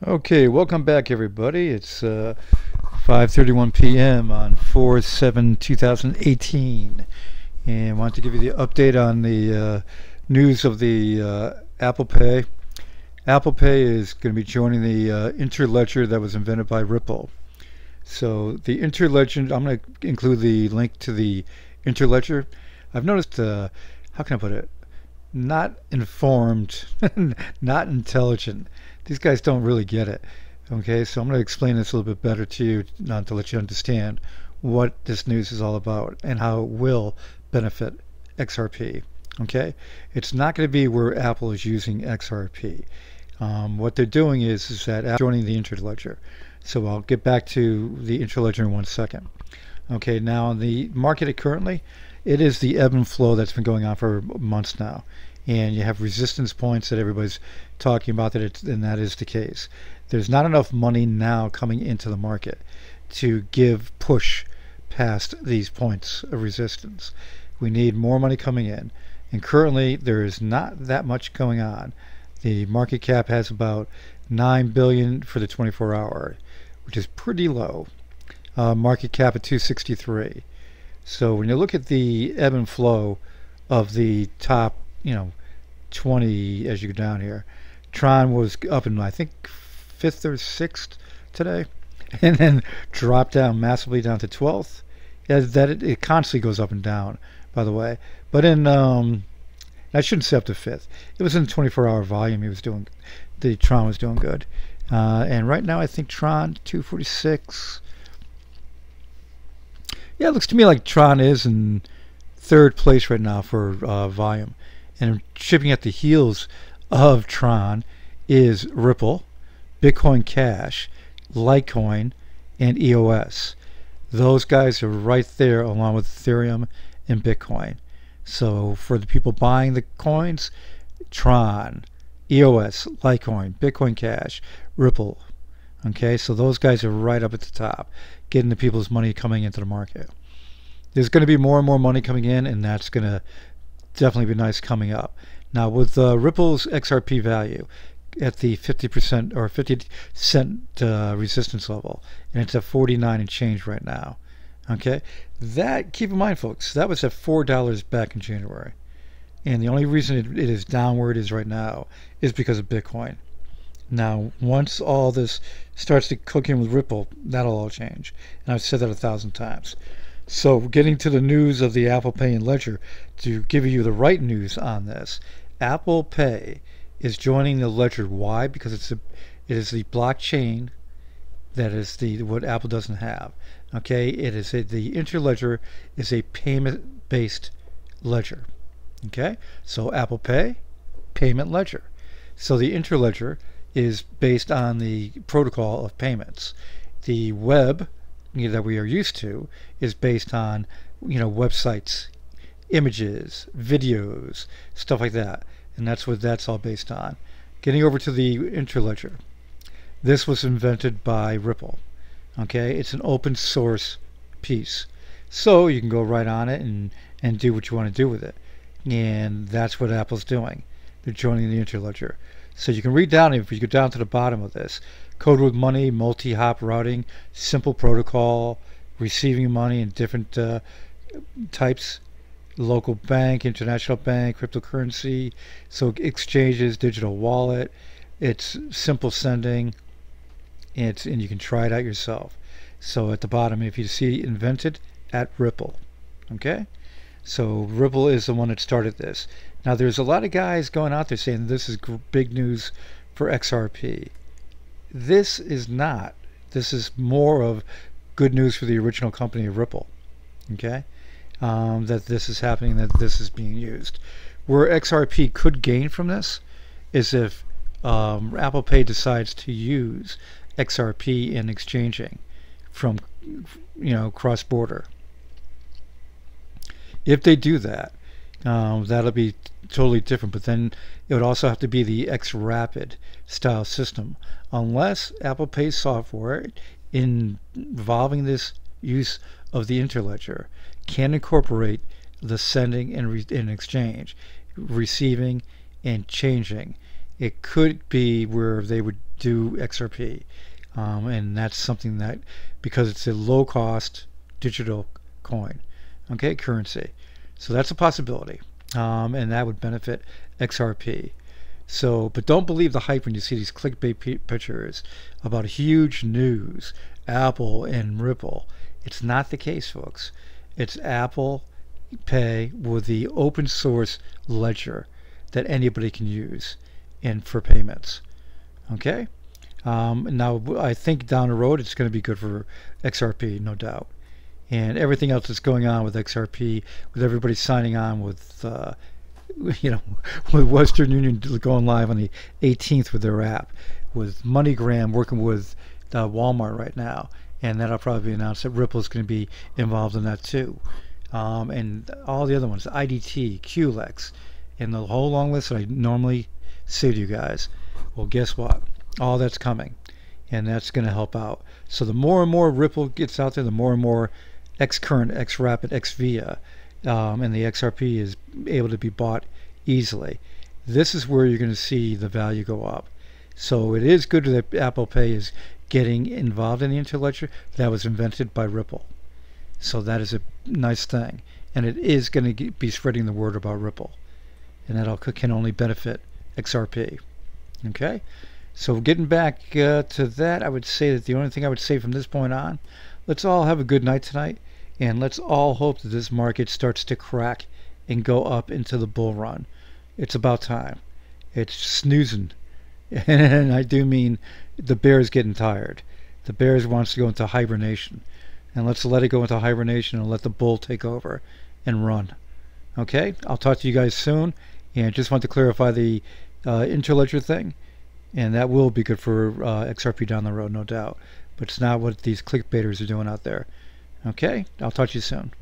Okay, welcome back everybody. It's 5:31 p.m. on 4/7/2018, and I want to give you the update on the news of the Apple Pay. Apple Pay is going to be joining the Interledger that was invented by Ripple. So the Interledger, I'm going to include the link to the Interledger. I've noticed, how can I put it? Not informed, not intelligent. These guys don't really get it. Okay, so I'm going to explain this a little bit better to you, to let you understand what this news is all about and how it will benefit XRP. Okay, it's not going to be where Apple is using XRP. What they're doing is that Apple joining the Interledger. So I'll get back to the Interledger in 1 second. Okay, now in the market currently, it is the ebb and flow that's been going on for months now, and you have resistance points that everybody's talking about and that is the case. There's not enough money now coming into the market to push past these points of resistance. We need more money coming in, and currently there is not that much going on. The market cap has about 9 billion for the 24-hour, which is pretty low. Market cap at 263. So when you look at the ebb and flow of the top, 20 as you go down here, Tron was up in, I think, 5th or 6th today, and then dropped down massively down to 12th. Yeah, it constantly goes up and down, by the way. But I shouldn't say up to 5th. It was in 24-hour volume. The Tron was doing good. And right now I think Tron 246. Yeah, it looks to me like Tron is in 3rd place right now for volume. And shipping at the heels of Tron is Ripple, Bitcoin Cash, Litecoin, and EOS. Those guys are right there along with Ethereum and Bitcoin. So for the people buying the coins, Tron, EOS, Litecoin, Bitcoin Cash, Ripple. Okay, so those guys are right up at the top, getting the people's money coming into the market. There's going to be more and more money coming in, and that's going to definitely be nice coming up. Now with Ripple's XRP value at the 50% or 50-cent resistance level, and it's at 49 and change right now. Okay, that, keep in mind folks, that was at $4 back in January, and the only reason it is downward is right now is because of Bitcoin. Now once all this starts to cook in with Ripple, that'll all change, and I've said that 1,000 times. So getting to the news of the Apple Pay and Ledger, to give you the right news on this, Apple Pay is joining the Ledger. Why? Because it is the blockchain that is what Apple doesn't have. Okay, the Interledger is a payment-based ledger. Okay, so Apple Pay, payment ledger. So the Interledger is based on the protocol of payments. The web that we are used to is based on websites, images, videos, stuff like that, and that's what that's all based on. Getting over to the Interledger, this was invented by Ripple. Okay, it's an open source piece, so you can go right on it and do what you want to do with it, and that's what Apple's doing. They're joining the Interledger. So you can read down, if you go down to the bottom of this, code with money, multi-hop routing, simple protocol, receiving money in different types, local bank, international bank, cryptocurrency, so exchanges, digital wallet, it's simple sending, and you can try it out yourself. So at the bottom, if you see invented at Ripple, okay? So Ripple is the one that started this. Now there's a lot of guys going out there saying this is big news for XRP. This is not. This is more of good news for the original company of Ripple. Okay, that this is happening, that this is being used. Where XRP could gain from this is if Apple Pay decides to use XRP in exchanging from cross-border. If they do that, that'll be totally different, but then it would also have to be the XRapid style system, unless Apple Pay software involving this use of the Interledger can incorporate the sending and exchange, receiving and changing it could be where they would do XRP. And that's something that, because it's a low cost digital coin, okay, currency. So that's a possibility. And that would benefit XRP. So, but don't believe the hype when you see these clickbait pictures about huge news, Apple and Ripple. It's not the case, folks. It's Apple Pay with the open source ledger that anybody can use and for payments. Okay? Now, I think down the road it's going to be good for XRP, no doubt. And everything else that's going on with XRP, with everybody signing on with, with Western Union going live on the 18th with their app, with MoneyGram working with Walmart right now, and that'll probably be announced that Ripple is going to be involved in that too. And all the other ones, IDT, QLEX, and the whole long list that I normally say to you guys. Well, guess what? All that's coming, and that's going to help out. So the more and more Ripple gets out there, the more and more XCurrent, XRapid, XVIA, and the XRP is able to be bought easily. This is where you're going to see the value go up. So it is good that Apple Pay is getting involved in the Interledger. That was invented by Ripple. So that is a nice thing. And it is going to be spreading the word about Ripple. And that can only benefit XRP. Okay? So getting back to that, I would say that the only thing I would say from this point on, let's all have a good night tonight. And let's all hope that this market starts to crack and go up into the bull run. It's about time. It's snoozing. And I do mean the bear's getting tired. The bear wants to go into hibernation. And let's let it go into hibernation and let the bull take over and run. Okay? I'll talk to you guys soon. And just want to clarify the Interledger thing. And that will be good for XRP down the road, no doubt. But it's not what these clickbaiters are doing out there. Okay? I'll talk to you soon.